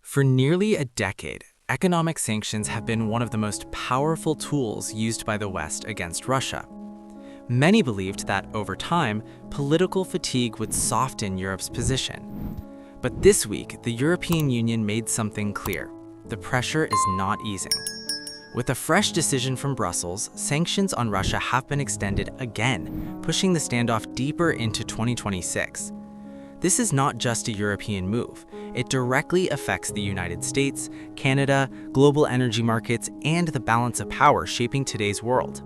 For nearly a decade, economic sanctions have been one of the most powerful tools used by the West against Russia. Many believed that, over time, political fatigue would soften Europe's position. But this week, the European Union made something clear. The pressure is not easing. With a fresh decision from Brussels, sanctions on Russia have been extended again, pushing the standoff deeper into 2026. This is not just a European move. It directly affects the United States, Canada, global energy markets, and the balance of power shaping today's world.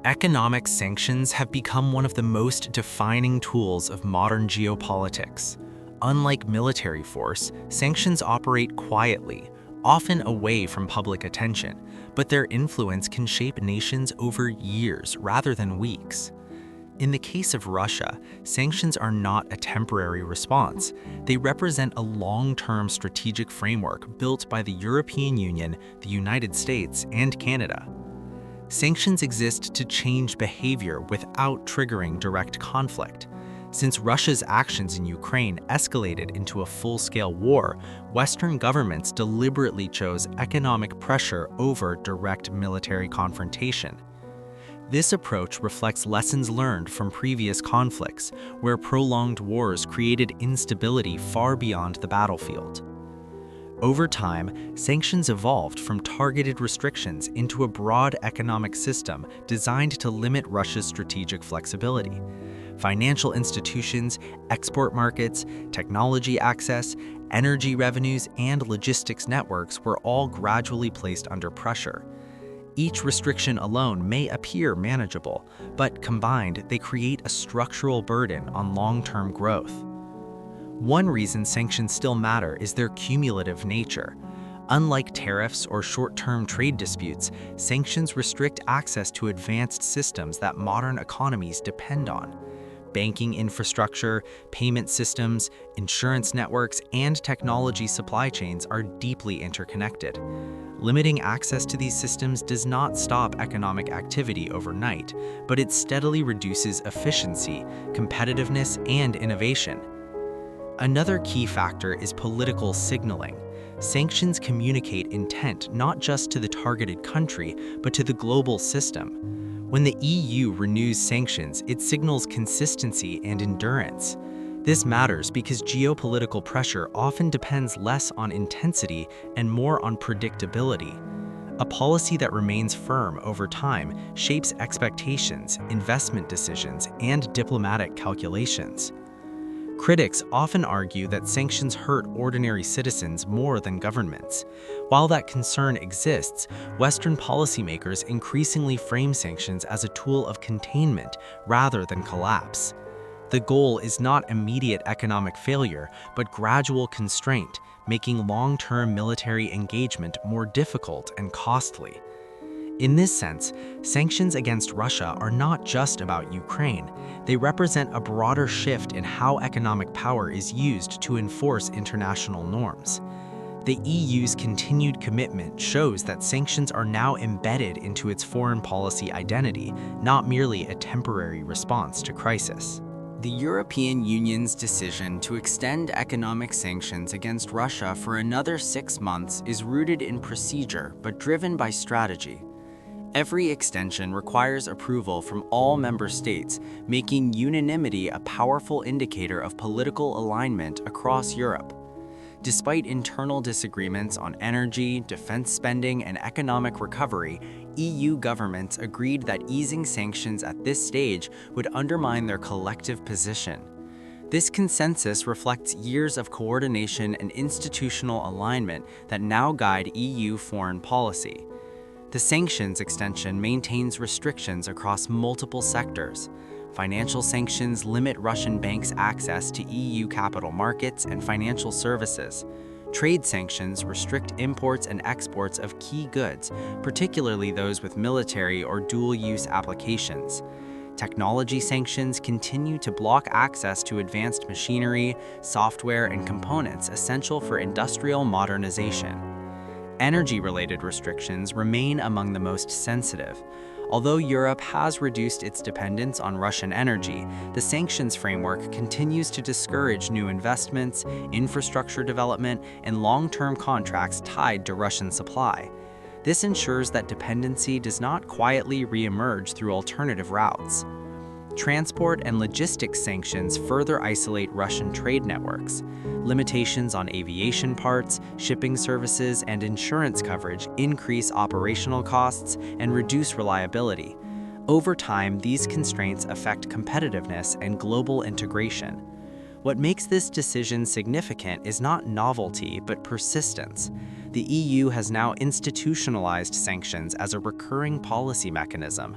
Economic sanctions have become one of the most defining tools of modern geopolitics. Unlike military force, sanctions operate quietly, often away from public attention, but their influence can shape nations over years rather than weeks. In the case of Russia, sanctions are not a temporary response. They represent a long-term strategic framework built by the European Union, the United States, and Canada. Sanctions exist to change behavior without triggering direct conflict. Since Russia's actions in Ukraine escalated into a full-scale war, Western governments deliberately chose economic pressure over direct military confrontation. This approach reflects lessons learned from previous conflicts, where prolonged wars created instability far beyond the battlefield. Over time, sanctions evolved from targeted restrictions into a broad economic system designed to limit Russia's strategic flexibility. Financial institutions, export markets, technology access, energy revenues, and logistics networks were all gradually placed under pressure. Each restriction alone may appear manageable, but combined, they create a structural burden on long-term growth. One reason sanctions still matter is their cumulative nature. Unlike tariffs or short-term trade disputes, sanctions restrict access to advanced systems that modern economies depend on. Banking infrastructure, payment systems, insurance networks, and technology supply chains are deeply interconnected. Limiting access to these systems does not stop economic activity overnight, but it steadily reduces efficiency, competitiveness, and innovation. Another key factor is political signaling. Sanctions communicate intent not just to the targeted country, but to the global system. When the EU renews sanctions, it signals consistency and endurance. This matters because geopolitical pressure often depends less on intensity and more on predictability. A policy that remains firm over time shapes expectations, investment decisions, and diplomatic calculations. Critics often argue that sanctions hurt ordinary citizens more than governments. While that concern exists, Western policymakers increasingly frame sanctions as a tool of containment rather than collapse. The goal is not immediate economic failure, but gradual constraint, making long-term military engagement more difficult and costly. In this sense, sanctions against Russia are not just about Ukraine. They represent a broader shift in how economic power is used to enforce international norms. The EU's continued commitment shows that sanctions are now embedded into its foreign policy identity, not merely a temporary response to crisis. The European Union's decision to extend economic sanctions against Russia for another 6 months is rooted in procedure but driven by strategy. Every extension requires approval from all member states, making unanimity a powerful indicator of political alignment across Europe. Despite internal disagreements on energy, defense spending, and economic recovery, EU governments agreed that easing sanctions at this stage would undermine their collective position. This consensus reflects years of coordination and institutional alignment that now guide EU foreign policy. The sanctions extension maintains restrictions across multiple sectors. Financial sanctions limit Russian banks' access to EU capital markets and financial services. Trade sanctions restrict imports and exports of key goods, particularly those with military or dual-use applications. Technology sanctions continue to block access to advanced machinery, software, and components essential for industrial modernization. Energy-related restrictions remain among the most sensitive. Although Europe has reduced its dependence on Russian energy, the sanctions framework continues to discourage new investments, infrastructure development, and long-term contracts tied to Russian supply. This ensures that dependency does not quietly re-emerge through alternative routes. Transport and logistics sanctions further isolate Russian trade networks. Limitations on aviation parts, shipping services, and insurance coverage increase operational costs and reduce reliability. Over time, these constraints affect competitiveness and global integration. What makes this decision significant is not novelty, but persistence. The EU has now institutionalized sanctions as a recurring policy mechanism.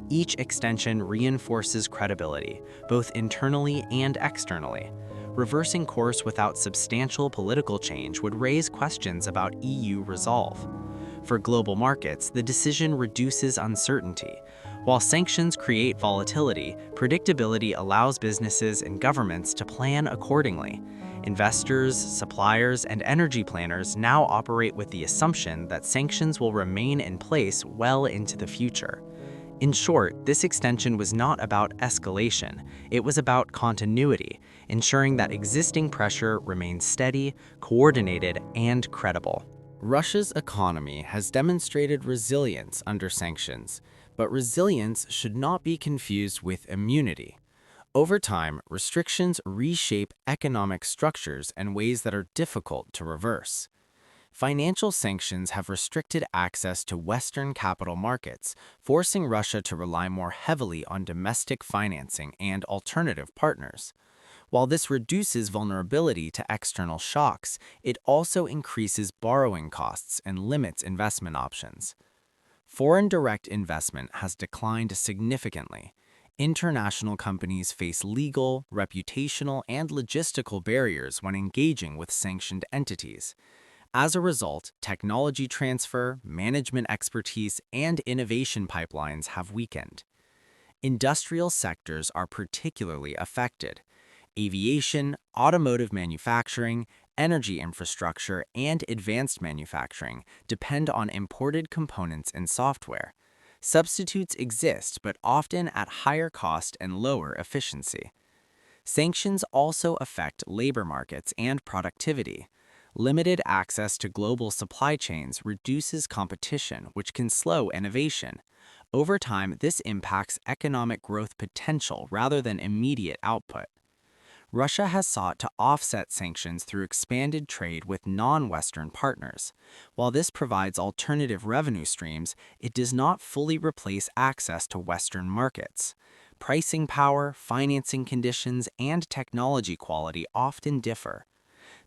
Each extension reinforces credibility, both internally and externally. Reversing course without substantial political change would raise questions about EU resolve. For global markets, the decision reduces uncertainty. While sanctions create volatility, predictability allows businesses and governments to plan accordingly. Investors, suppliers, and energy planners now operate with the assumption that sanctions will remain in place well into the future. In short, this extension was not about escalation, it was about continuity, ensuring that existing pressure remains steady, coordinated, and credible. Russia's economy has demonstrated resilience under sanctions, but resilience should not be confused with immunity. Over time, restrictions reshape economic structures in ways that are difficult to reverse. Financial sanctions have restricted access to Western capital markets, forcing Russia to rely more heavily on domestic financing and alternative partners. While this reduces vulnerability to external shocks, it also increases borrowing costs and limits investment options. Foreign direct investment has declined significantly. International companies face legal, reputational, and logistical barriers when engaging with sanctioned entities. As a result, technology transfer, management expertise, and innovation pipelines have weakened. Industrial sectors are particularly affected. Aviation, automotive manufacturing, energy infrastructure, and advanced manufacturing depend on imported components and software. Substitutes exist, but often at higher cost and lower efficiency. Sanctions also affect labor markets and productivity. Limited access to global supply chains reduces competition, which can slow innovation. Over time, this impacts economic growth potential rather than immediate output. Russia has sought to offset sanctions through expanded trade with non-Western partners. While this provides alternative revenue streams, it does not fully replace access to Western markets. Pricing power, financing conditions, and technology quality often differ.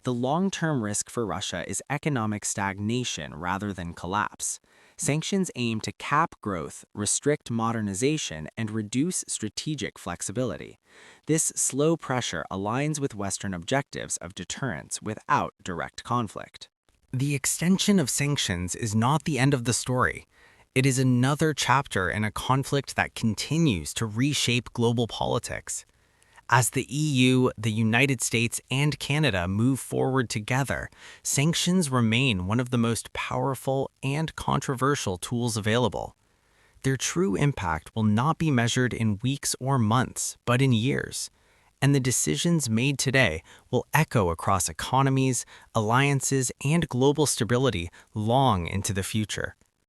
The long-term risk for Russia is economic stagnation rather than collapse. Sanctions aim to cap growth, restrict modernization, and reduce strategic flexibility. This slow pressure aligns with Western objectives of deterrence without direct conflict. The extension of sanctions is not the end of the story. It is another chapter in a conflict that continues to reshape global politics. As the EU, the United States, and Canada move forward together, sanctions remain one of the most powerful and controversial tools available. Their true impact will not be measured in weeks or months, but in years. And the decisions made today will echo across economies, alliances, and global stability long into the future.